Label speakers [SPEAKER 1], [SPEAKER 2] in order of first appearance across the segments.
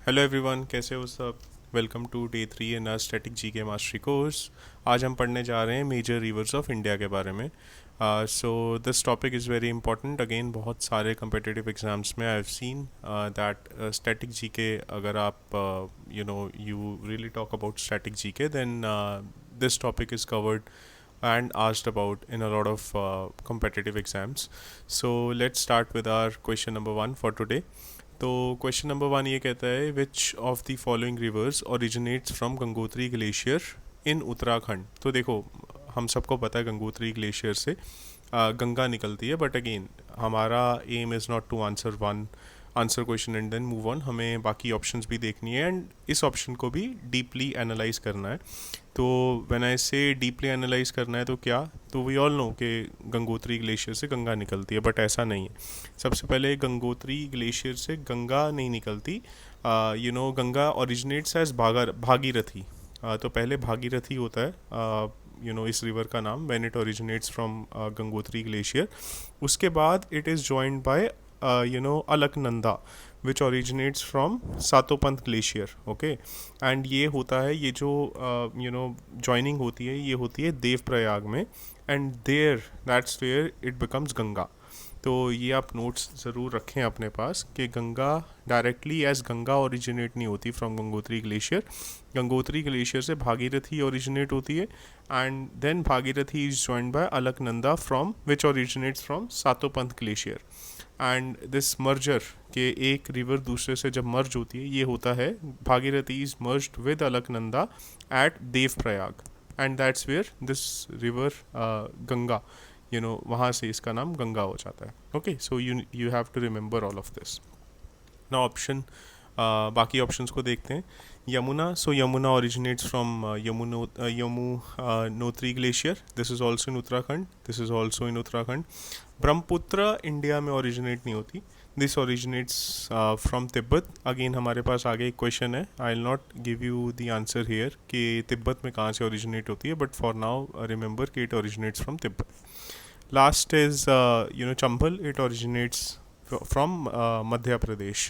[SPEAKER 1] Hello everyone, कैसे हो सब। Welcome to day 3 in our static G K mastery course. आज हम पढ़ने जा रहे हैं मेजर रिवर्स ऑफ इंडिया के बारे में। So this topic is very important. Again बहुत सारे competitive एग्जाम्स में I have seen that static G K, अगर आप you really talk about static G K, then this topic is covered and asked about in a lot of competitive exams. So let's start with our question number 1 for today. तो question number 1 ये कहता है, which of the following rivers originates from Gangotri glacier in Uttarakhand. तो देखो, हम सबको पता है गंगोत्री ग्लेशियर से गंगा निकलती है, बट अगेन हमारा aim is not to answer one answer question and then move on. हमें बाकी ऑप्शंस भी देखनी है एंड इस ऑप्शन को भी डीपली एनालाइज करना है। तो व्हेन आई से डीपली एनालाइज करना है तो क्या, तो वी ऑल नो कि गंगोत्री ग्लेशियर से गंगा निकलती है, बट ऐसा नहीं है। सबसे पहले गंगोत्री ग्लेशियर से गंगा नहीं निकलती। Ganga originates as Bhagirathi. तो पहले भागीरथी होता है इस रिवर का नाम, when it originates from Gangotri glacier. उसके बाद it is joined by Alaknanda which originates from Satopanth glacier. Okay, and ये होता है, ये जो जॉइनिंग होती है, ये होती है देवप्रयाग में, and there that's where it becomes Ganga. तो ये आप नोट्स ज़रूर रखें अपने पास कि Ganga directly as Ganga originate नहीं होती from Gangotri glacier. Gangotri glacier से भागीरथी ओरिजिनेट होती है, and then Bhagirathi is joined by Alaknanda from which originates from Satopanth glacier. And this merger के एक रिवर दूसरे से जब मर्ज होती है, ये होता है Bhagirathi is merged with Alaknanda at Devprayag, and that's where this river Ganga, वहाँ से इसका नाम गंगा हो जाता है। Okay, so you have to remember all of this. ना ऑप्शन, बाकी ऑप्शंस को देखते हैं। Yamuna, so Yamuna originates from Yamunotri glacier, this is also in Uttarakhand, this is also in Uttarakhand. Brahmaputra India में ओरिजिनेट नहीं होती, this originates from Tibet. Again हमारे पास आगे एक क्वेश्चन है, I will not give you the answer here कि तिब्बत में कहाँ से ओरिजिनेट होती है, बट फॉर नाउ रिमेंबर कि it originates from Tibet. Last is Chambal. It originates from Madhya Pradesh,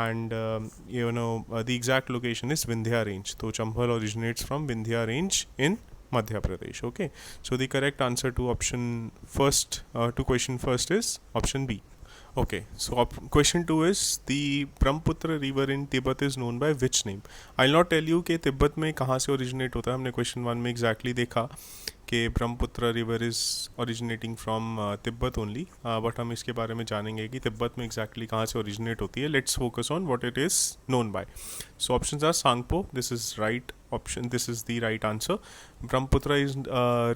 [SPEAKER 1] and the exact location is Vindhya range. So Chambal originates from Vindhya range in Madhya Pradesh. Okay, so the correct answer to option first, to question first, is option B. Okay, so question 2 is, the Brahmaputra river in Tibet is known by which name? I'll not tell you कि तिब्बत में कहाँ से originate होता है, हमने question 1 में exactly देखा कि Brahmaputra river is originating from Tibet only, but हम इसके बारे में जानेंगे कि तिब्बत में एग्जैक्टली कहाँ से ओरिजिनेट होती है। Let's focus on what it is known by. So options are Sangpo, this is right option, this is the right answer. Brahmaputra is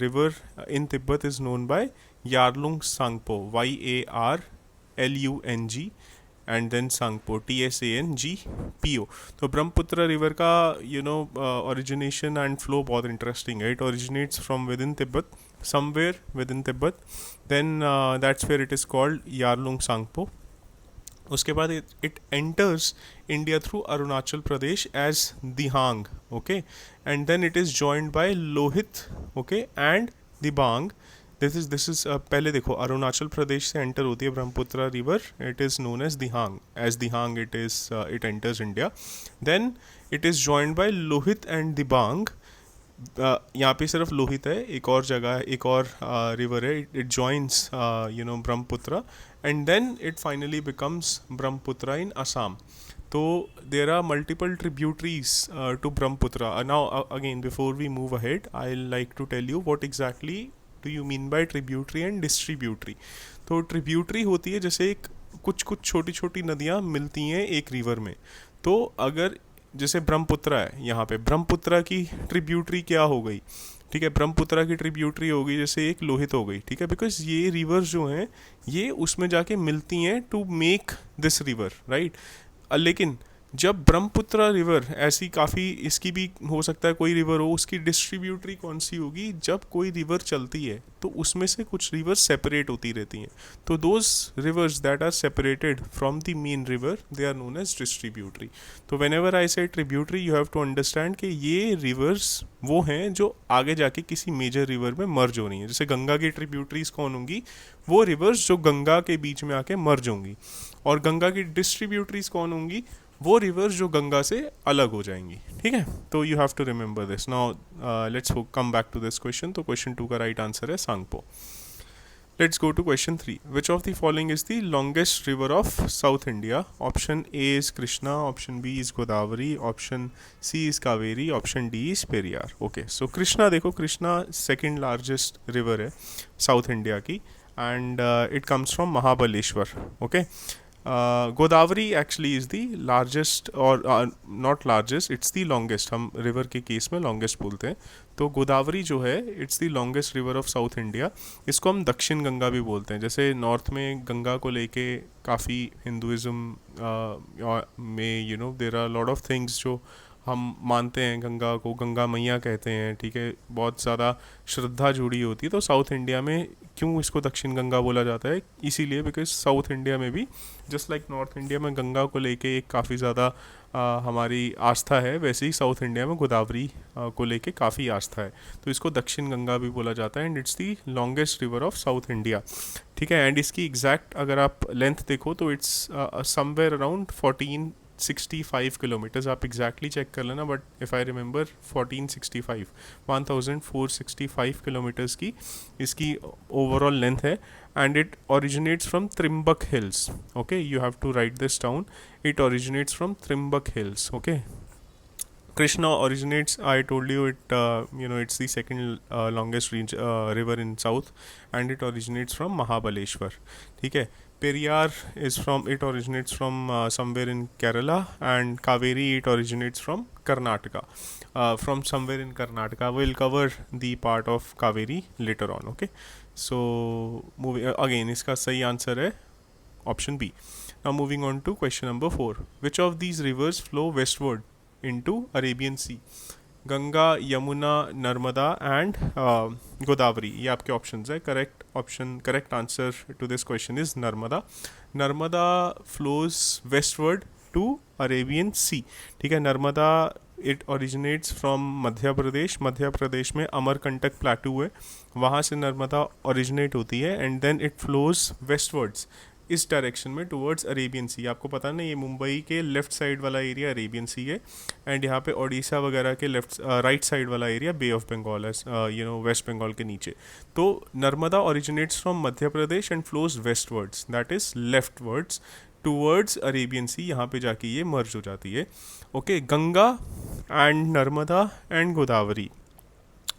[SPEAKER 1] river in Tibet is known by Yarlung Sangpo, YARLUNG, and then Tsangpo, TSANGPO। तो Brahmaputra river का origination and flow बहुत interesting है। It originates from within Tibet, somewhere within Tibet, then that's where it is called Yarlung Tsangpo. उसके बाद it enters India through Arunachal Pradesh as Dihang. Okay, and then it is joined by Lohit, okay, and Dibang. This is पहले देखो, अरुणाचल प्रदेश से enter होती है Brahmaputra river, it is known as Dihang it enters India. Then it is joined by Lohit and Dibang. यहाँ पे सिर्फ लोहित है, एक और जगह है, एक और रिवर है, it joins Brahmaputra, and then it finally becomes Brahmaputra in Assam. तो there are multiple tributaries to Brahmaputra. Now again before we move ahead, I like to tell you what exactly do you mean by tributary and distributary. तो tributary होती है जैसे एक कुछ छोटी छोटी नदियाँ मिलती हैं एक रिवर में। तो अगर जैसे ब्रह्मपुत्र है, यहाँ पे ब्रह्मपुत्र की ट्रिब्यूटरी क्या हो गई, ठीक है, ब्रह्मपुत्र की ट्रिब्यूटरी हो गई जैसे एक लोहित हो गई, ठीक है, बिकॉज ये रिवर्स जो हैं ये उसमें जाके मिलती हैं to make this river, right. लेकिन जब ब्रह्मपुत्र रिवर ऐसी काफ़ी, इसकी भी हो सकता है कोई रिवर हो, उसकी डिस्ट्रीब्यूटरी कौन सी होगी, जब कोई रिवर चलती है तो उसमें से कुछ रिवर सेपरेट होती रहती हैं। तो those rivers that are separated from the main river, they are known as distributary. तो whenever I say tributary, you have to understand कि ये रिवर्स वो हैं जो आगे जाके किसी मेजर रिवर में मर्ज हो रही हैं। जैसे गंगा की ट्रिब्यूटरीज कौन होंगी, वो रिवर्स जो गंगा के बीच में आके मर्ज होंगी। और गंगा की डिस्ट्रीब्यूटरीज कौन होंगी, वो रिवर्स जो गंगा से अलग हो जाएंगी, ठीक है। तो you have to remember this. Now let's come back to this question. तो क्वेश्चन 2 का राइट आंसर है Sangpo. Let's go to question 3. Which of the following is the longest river of South India? Option A is Krishna, option B is Godavari, option C is Kaveri, option D is Periyar. Okay, so Krishna, देखो Krishna second largest river है South India की, and it comes from Mahabaleshwar. Okay, Godavari actually is the largest, or not largest, it's the longest. हम river के case में longest बोलते हैं। तो गोदावरी जो है it's the longest river of South India. इसको हम दक्षिण गंगा भी बोलते हैं। जैसे नॉर्थ में गंगा को लेके काफ़ी हिंदुज़म में there are lot of things जो हम मानते हैं। गंगा को गंगा मैया कहते हैं, ठीक है, बहुत ज़्यादा श्रद्धा जुड़ी होती है। तो साउथ इंडिया में क्यों इसको दक्षिण गंगा बोला जाता है? इसीलिए बिकॉज साउथ इंडिया में भी जस्ट लाइक नॉर्थ इंडिया में गंगा को लेके एक काफ़ी ज़्यादा हमारी आस्था है, वैसे ही साउथ इंडिया में गोदावरी को लेके काफ़ी आस्था है। तो इसको दक्षिण गंगा भी बोला जाता है, and it's the longest river of South India, ठीक है। एंड इसकी एग्जैक्ट अगर आप लेंथ देखो तो इट्स समवेयर अराउंड 1465 किलोमीटर्स। आप एग्जैक्टली चेक कर लेना, but if I remember 1465 kilometres की इसकी ओवरऑल लेंथ है। And it originates from Trimbak hills. Okay, you have to write this down. It originates from Trimbak Hills. Okay, Krishna originates, I told you it, it's the second longest river in south, and it originates from Mahabaleshwar. ठीक है. Periyar it originates from somewhere in Kerala, and Kaveri it originates from Karnataka. From somewhere in Karnataka. We'll cover the part of Kaveri later on. Okay, so moving again, इसका सही answer है option B. Now moving on to question number 4. Which of these rivers flow westward into Arabian Sea? Ganga, Yamuna, Narmada and Godavari, ये आपके options है। Correct answer to this question is Narmada. Narmada flows westward to Arabian Sea, ठीक है। Narmada it originates from Madhya Pradesh में अमरकंटक प्लेटू है, वहाँ से Narmada originate होती है, and then it flows westwards इस डायरेक्शन में टुवर्ड्स अरेबियन सी। आपको पता ना, ये मुंबई के लेफ़्ट साइड वाला एरिया अरेबियन सी है, एंड यहाँ पे ओडिशा वगैरह के राइट साइड वाला एरिया बे ऑफ बंगाल है, वेस्ट बंगाल के नीचे। तो Narmada originates from Madhya Pradesh and flows westwards, that is leftwards towards Arabian Sea, यहाँ पे जाके ये मर्ज हो जाती है। Okay, Ganga and Narmada and Godavari,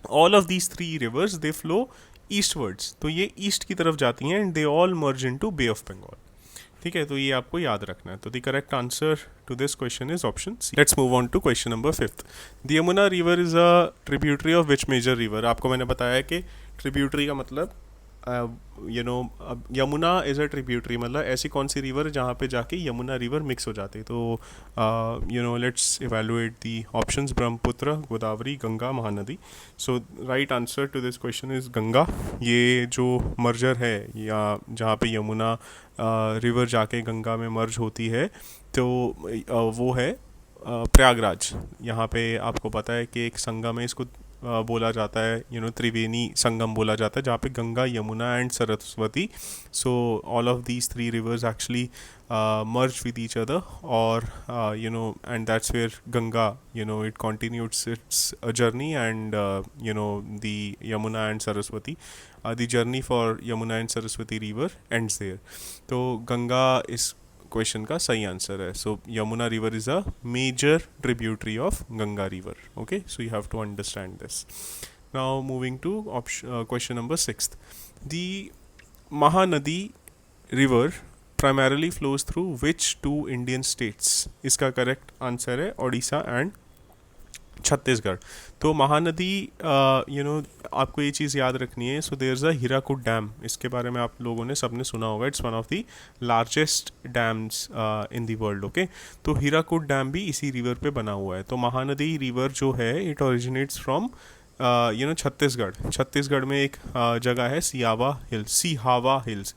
[SPEAKER 1] all of these 3 rivers they flow eastwards, तो ये ईस्ट की तरफ जाती हैं, and they all merge into Bay of Bengal, ठीक है। तो ये आपको याद रखना है। तो the correct answer to this question is option C. Let's move on to question number 5. The Yamuna river is a tributary of which major river? आपको मैंने बताया कि ट्रिब्यूटरी का मतलब यमुना इज़ अ ट्रिब्यूटरी, मतलब ऐसी कौन सी रिवर जहाँ पे जाके यमुना रिवर मिक्स हो जाती है। तो let's evaluate the options: Brahmaputra, Godavari, Ganga, Mahanadi. So right answer to this question is Ganga. ये जो मर्जर है, या जहाँ पे यमुना रिवर जाके गंगा में मर्ज होती है, तो वो है प्रयागराज। यहाँ पे आपको पता है कि एक संगम है, इसको बोला जाता है त्रिवेणी संगम बोला जाता है, जहाँ पे Ganga, Yamuna and Saraswati, so all of these 3 reverse actually merge with each other, or and that's where Ganga, it continues its journey, and the Yamuna and Saraswati, the journey for Yamuna and Saraswati river ends there. तो गंगा इस question का सही answer है। So Yamuna river is a major tributary of Ganga river. Okay, so you have to understand this. Now moving to question number 6. The Mahanadi river primarily flows through which 2 Indian states? इसका correct answer है Odisha and Chhattisgarh. तो महानदी आपको ये चीज़ याद रखनी है। So there is a Hirakud dam, इसके बारे में आप लोगों ने सबने सुना होगा। It's one of the largest dams in the world. Okay, तो हीराकुड डैम भी इसी रिवर पे बना हुआ है। तो महानदी रिवर जो है इट ओरिजिनेट्स फ्रॉम छत्तीसगढ़ में एक जगह है Sihawa hills, SIHAWA hills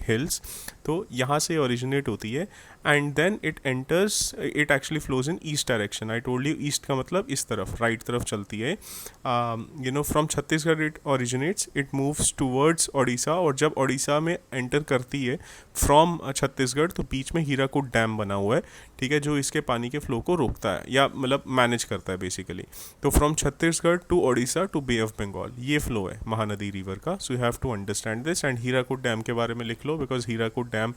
[SPEAKER 1] hills, तो यहाँ से ओरिजिनेट होती है and then it enters, it actually flows in east direction. I told you east का मतलब इस तरफ, राइट तरफ चलती है. From Chhattisgarh it originates, it moves towards Odisha, और जब ओडिशा में एंटर करती है फ्रॉम छत्तीसगढ़, तो बीच में हीराकुद डैम बना हुआ है, ठीक है, जो इसके पानी के फ्लो को रोकता है या मतलब मैनेज करता है बेसिकली. तो from Chhattisgarh to Odisha to Bay of Bengal ये फ्लो है महानदी रिवर का. So you have to understand this. And Hirakud dam के बारे में लिख लो, बिकॉज हीराकुद डैम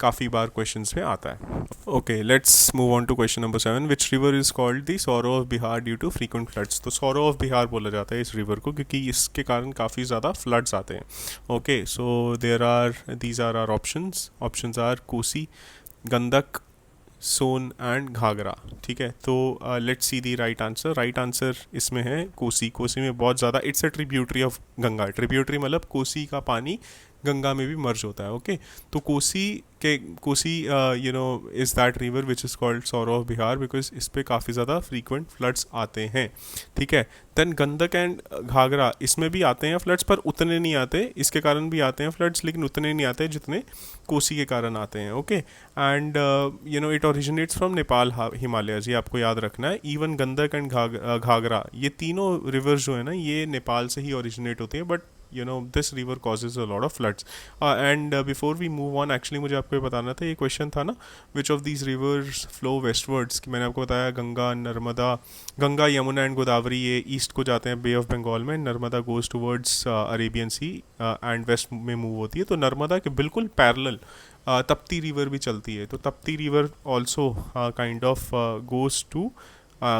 [SPEAKER 1] काफ़ी बार क्वेश्चंस में आता है. Okay, let's move on to question number 7. Which river is called the sorrow of Bihar due to frequent floods. तो सॉरो ऑफ बिहार बोला जाता है इस रिवर को क्योंकि इसके कारण काफ़ी ज़्यादा फ्लड्स आते हैं. Okay, so there are, these are are options are Kosi, Gandak, Son and Ghaghara. ठीक है, तो let's see the right answer. Right answer इसमें है कोसी. कोसी में बहुत ज़्यादा, it's a tributary of Ganga. Tributary मतलब कोसी का पानी गंगा में भी मर्ज होता है. ओके, तो Kosi is that river which is called sorrow of Bihar because इस पर काफ़ी ज़्यादा फ्रीक्वेंट फ्लड्स आते हैं. ठीक है, देन गंडक एंड घाघरा, इसमें भी आते हैं फ्लड्स पर उतने नहीं आते. इसके कारण भी आते हैं फ्लड्स लेकिन उतने नहीं आते जितने कोसी के कारण आते हैं. Okay, and it originates from Nepal Himalayas, ये आपको याद रखना है. इवन गंडक एंड घाघरा ये तीनों रिवर्स जो है ना ये नेपाल से ही ओरिजिनेट होते हैं. But this river causes a lot of floods. And before we move on, actually मुझे आपको ये बताना था, ये क्वेश्चन था ना, which of these rivers flow westwards, कि मैंने आपको बताया गंगा यमुना एंड गोदावरी ये ईस्ट को जाते हैं बे ऑफ बंगाल में. Narmada goes towards Arabian sea and west में मूव होती है. तो नर्मदा के बिल्कुल पैरेलल तप्ती रिवर भी चलती है. तो Tapti river also kind of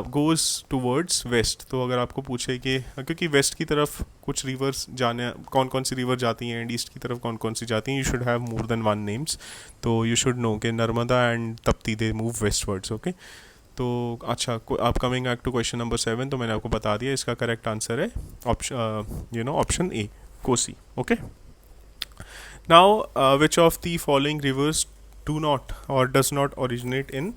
[SPEAKER 1] goes towards west. तो अगर आपको पूछे कि क्योंकि वेस्ट की तरफ कुछ रिवर्स जाने, कौन कौन सी रिवर जाती हैं, एंड ईस्ट की तरफ कौन कौन सी जाती हैं, you should have more than one names. तो यू शुड नो कि Narmada and Tapti they move westwards. Okay, तो अच्छा, आप coming back to question number 7. तो मैंने आपको बता दिया इसका करेक्ट आंसर है option A, Kosi. Okay, now which of the following rivers do not or does not originate in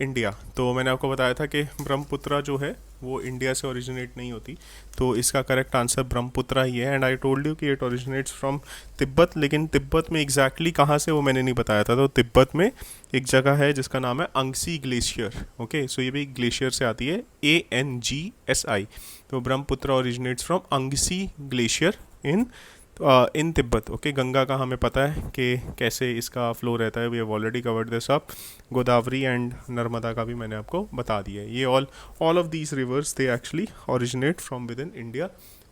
[SPEAKER 1] India. तो मैंने आपको बताया था कि ब्रह्मपुत्रा जो है वो इंडिया से ओरिजिनेट नहीं होती. तो इसका करेक्ट आंसर ब्रह्मपुत्रा ही है. एंड आई टोल्ड यू कि इट ओरिजिनेट्स फ्रॉम तिब्बत, लेकिन तिब्बत में एग्जैक्टली कहाँ से वो मैंने नहीं बताया था. तो तिब्बत में एक जगह है जिसका नाम है अंगसी ग्लेशियर. ओके, सो ये भी ग्लेशियर से आती है, ANGSI. तो Brahmaputra originates from Angsi glacier in Tibet. Okay, Ganga का हमें पता है कि कैसे इसका फ्लो रहता है, we have already covered this up. Godavari and Narmada का भी मैंने आपको बता दिया है. ये all of these rivers they actually originate from within India,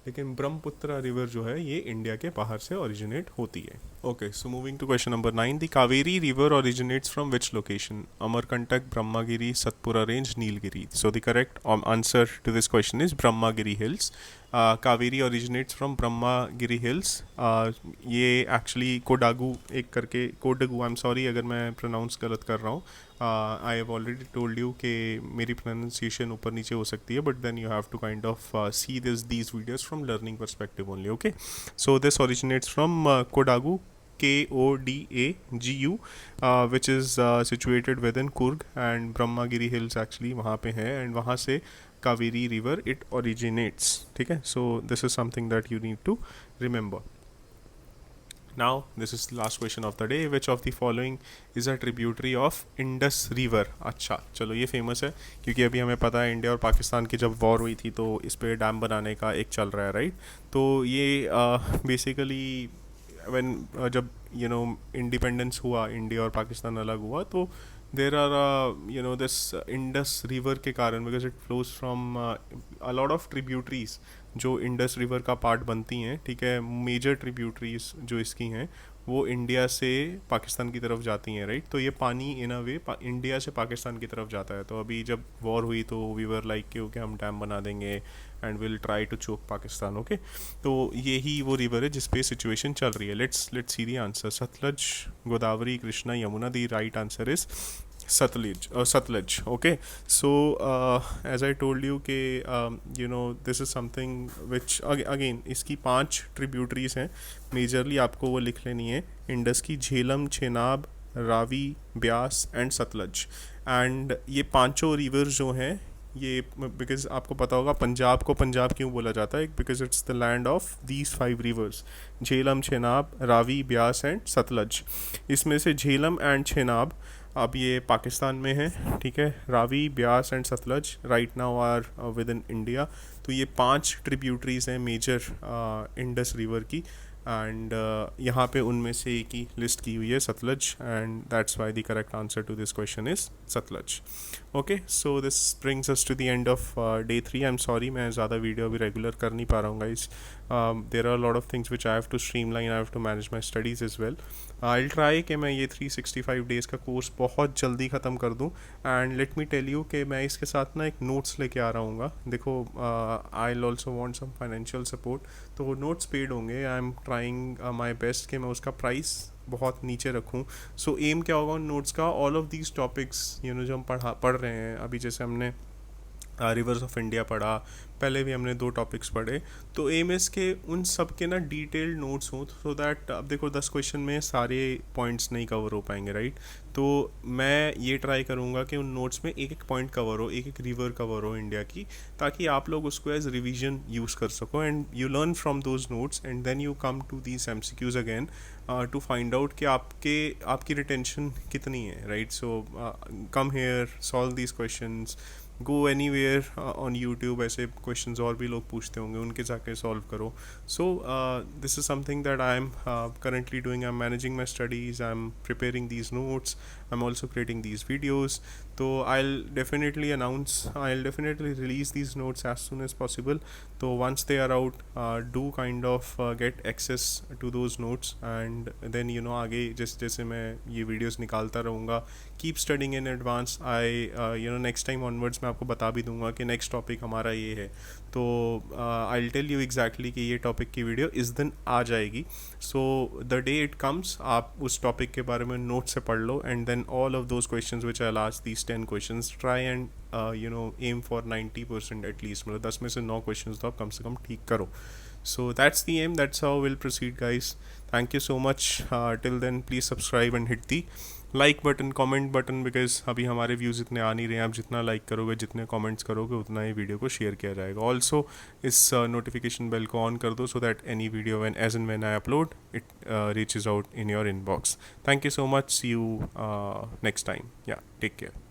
[SPEAKER 1] लेकिन ब्रह्मपुत्रा रिवर जो है ये इंडिया के बाहर से ओरिजिनेट होती है. Okay, so moving to question number 9. The Kaveri river originates from which location. Amarkantak, Brahmagiri, Satpura range, Nilgiri. So the correct answer to this question is Brahmagiri hills. Kaveri originates from Brahmagiri hills. ये actually Kodagu I am sorry अगर मैं pronounce गलत कर रहा हूँ. I have already told you कि मेरी pronunciation ऊपर नीचे हो सकती है, but then you have to kind of see these videos from learning perspective only. Okay, so this originates from Kodagu, KODAGU, which is situated within Kurg, and Brahmagiri Hills actually वहाँ पे है, and वहाँ से कावेरी रिवर इट ओरिजिनेट्स. ठीक है, so this is something that you need to remember. Now this is last question of the day. Which of the following is a tributary of Indus river. अच्छा, चलो ये फेमस है क्योंकि अभी हमें पता है इंडिया और पाकिस्तान की जब वॉर हुई थी तो इस पर डैम बनाने का एक चल रहा है, राइट. तो ये बेसिकली जब इंडिपेंडेंस हुआ, इंडिया और पाकिस्तान अलग हुआ, तो there are this Indus river के कारण, because it flows from a lot of tributaries जो इंडस रिवर का पार्ट बनती हैं. ठीक है, मेजर ट्रिब्यूटरीज जो इसकी हैं वो इंडिया से पाकिस्तान की तरफ जाती हैं, राइट. तो ये पानी इन अ वे इंडिया से पाकिस्तान की तरफ जाता है. तो अभी जब वॉर हुई तो वी वर लाइक कि ओके हम डैम बना देंगे and will try to choke Pakistan. Okay, तो यही वो रिवर है जिस पे सिचुएशन चल रही है. Let's see the answer. Sutlej, Godavari, Krishna, Yamuna. The right answer is Sutlej. Okay, so as I told you कि this is something which again इसकी 5 ट्रिब्यूटरीज हैं मेजरली, आपको वो लिख लेनी है. इंडस की झेलम, चेनाब, रावी, ब्यास एंड सतलज. एंड ये पांचों रिवर्स जो हैं ये बिकॉज आपको पता होगा पंजाब को पंजाब क्यों बोला जाता है, because it's the land of these 5 reverse, Jhelum, Chenab, Ravi, Beas and Sutlej. इसमें से झेलम एंड चेनाब अब ये पाकिस्तान में है, ठीक है। Ravi, Beas and Sutlej right now are within India. तो ये 5 ट्रिब्यूटरीज हैं मेजर इंडस रिवर की, एंड यहाँ पे उनमें से एक ही लिस्ट की हुई है, Sutlej, and that's why the correct answer to this question is Sutlej. Okay, so this brings us to the end of day 3। I am sorry मैं ज़्यादा वीडियो अभी रेगुलर कर नहीं पा रहा हूँ guys. There are lot of things which I have to streamline, I have to manage my studies is well. I will try कि मैं ये 365 डेज़ का कोर्स बहुत जल्दी ख़त्म कर दूँ, and let me tell you कि मैं इसके साथ ना एक नोट्स लेके आ रहा हूँ। देखो, I will also want some financial support, तो नोट्स पेड होंगे। I am trying my best कि मैं उसका प्राइस बहुत नीचे रखूँ। सो एम क्या होगा उन नोट्स का, ऑल ऑफ दीज टॉपिक्स जो हम पढ़ रहे हैं अभी, जैसे हमने रिवर्स ऑफ इंडिया पढ़ा, पहले भी हमने 2 टॉपिक्स पढ़े, तो एम एस के उन सब के ना डिटेल्ड नोट्स हों, सो दैट अब देखो 10 क्वेश्चन में सारे पॉइंट्स नहीं कवर हो पाएंगे, राइट। तो मैं ये ट्राई करूँगा कि उन नोट्स में एक एक पॉइंट कवर हो, एक एक रिवर कवर हो इंडिया की, ताकि आप लोग उसको एज रिवीजन यूज़ कर सको, and you learn from those notes and then you come to these MCQs again to find out कि आपकी रिटेंशन कितनी है, right. So come here, solve these questions, go anywhere on YouTube, ऐसे questions और भी लोग पूछते होंगे, उनके जाके सॉल्व करो। So this is something that I am currently doing. I'm managing my studies, I'm preparing these notes, I'm also creating these videos. So I'll definitely release these notes as soon as possible. So once they are out, do kind of get access to those notes, and then आगे जैसे जैसे मैं ये videos निकालता रहूँगा, keep studying in advance. Next time onwards मैं आपको बता भी दूंगा कि नेक्स्ट टॉपिक हमारा ये है, तो I will tell you exactly कि ये टॉपिक की वीडियो इस दिन आ जाएगी। So the day it comes, आप उस टॉपिक के बारे में नोट से पढ़ लो, and then all of those questions which I last these 10 questions, try and aim for 90% at least, मतलब 10 में से 9 क्वेश्चंस तो आप कम से कम ठीक करो। So that's the aim, that's how we'll proceed, guys. Thank you so much. Till then, please subscribe and hit the like button, comment button, because अभी हमारे व्यूज़ इतने आ नहीं रहे हैं। आप जितना लाइक करोगे, जितने कमेंट्स करोगे, उतना ही वीडियो को शेयर किया जाएगा। ऑल्सो इस नोटिफिकेशन बेल को ऑन कर दो, so that any video when as and when I upload it reaches out in your inbox. Thank you so much. See you next time. Yeah, take care.